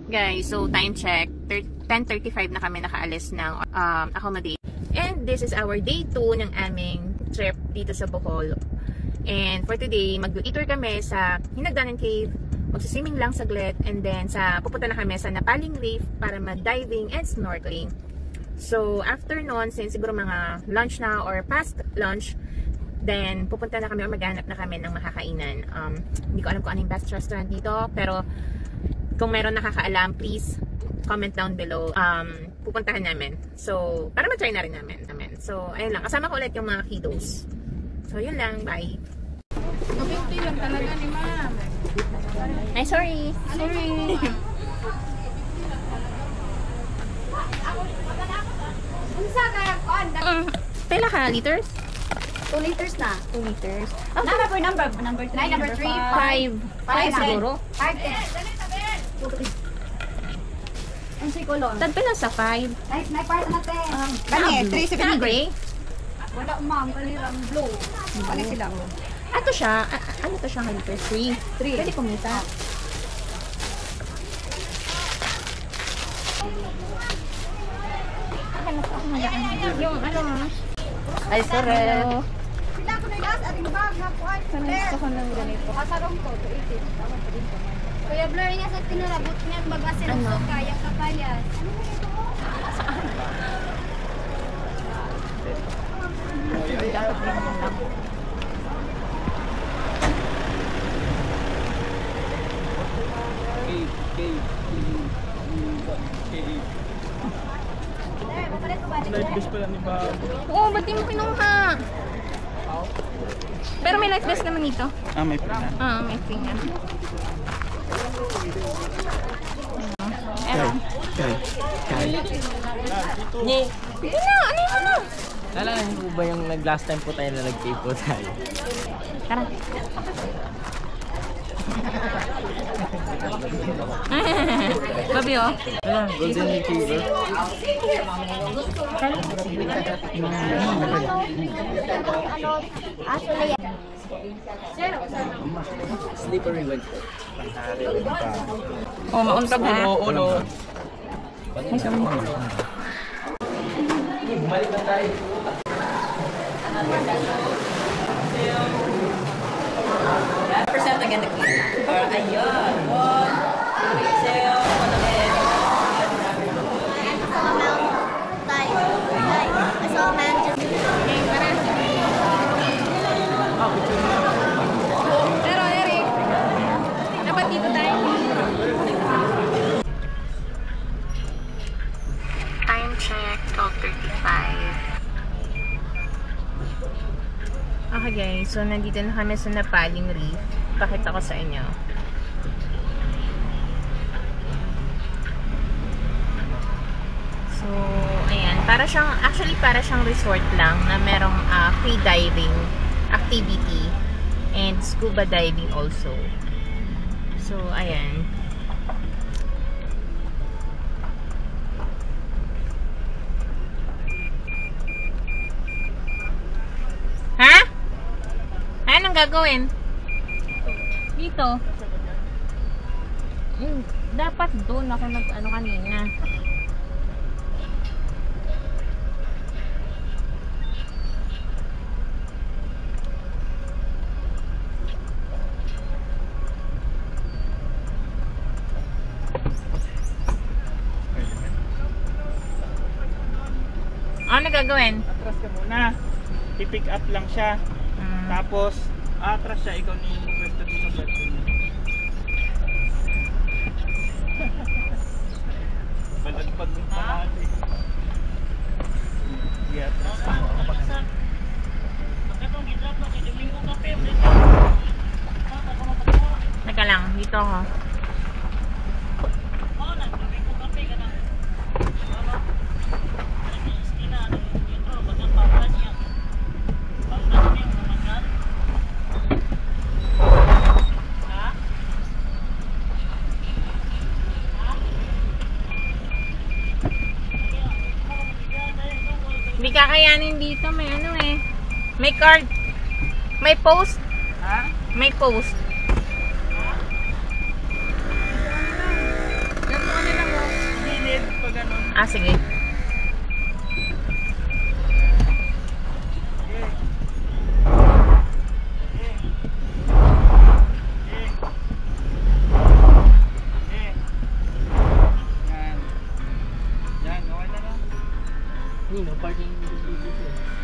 Guys, so time check, 10:35 na kami nakaalis ng accommodation. And this is our day 2 ng aming trip dito sa Bohol. And for today, mag-tour kami sa Hinagdanan Cave, mag-swimming lang saglit, and then pupunta na kami sa Napaling Reef para mag-diving and snorkeling. So after nun, since siguro mga lunch na or past lunch, then pupunta na kami o maghanap na kami ng makakainan. Hindi ko alam kung ano yung best restaurant dito, pero kung meron nakakaalam, please comment down below. Pupuntahan namin. So, para ma-try na rin namin. So, ayun lang. Kasama ko ulit yung mga kiddos. So, yun lang. Bye. Mabinti lang talaga ni ma'am. Ay, sorry. Pila ka? Liters? 2 liters na. 2 liters. Number 3. Number 3. 5 siguro. 5. Ang sikulon. Tad pila sa 5? May part natin. Kani, 370 gray? Wala ma'am, kalirang blue. Balik sila. Ato siya, ano to siya ng liter? 3. Pwede kumita. Yung ano ma? Ay, sorry. Sila ko na ilas, ating bag na po ay. Gusto ko ng ganito. Kasarong to, 280. Kuya Blur niya sa tinarabot niya, baga sinusok kaya kapayas. Life vest pala ni Bob. Oo, ba't di mo kinuha? Pero may life vest naman dito. May pala. May finger. Kay. Ni. Pili na, ano yung ano? Naalala niyo po ba yung last time po tayo na nag-cave po tayo? Tara. Babi oh. Golden Retriever. Slippery wet. Oh, mauntog ha? Oo, no. Ay, sorry. Bumalik na tayo. Percent again the clean. Ayun. 1, 2, Pero Eric, dapat dito tayo. Time check, 12:35. Okay guys, so nandito na kami sa Napaling Reef. Pakita ko sa inyo. So, ayan. Actually para siyang resort lang na merong free diving activity and scuba diving also. So, ayan. Ha? Anong gagawin? Dito. Dapat doon ako nag-ano kanina. Ano gagawin? Atras ka muna. I-pick up lang siya. Tapos, atras siya. Ikaw ni pwesto dito sa pwesto niya. Palagpag ng panati. I-atras ka. Teka lang, dito ako. Hindi kakayanin dito, may ano eh. May card. May post. Ha? May post. Ganun Ah, sige. Yan, okay na lang. No parking dito.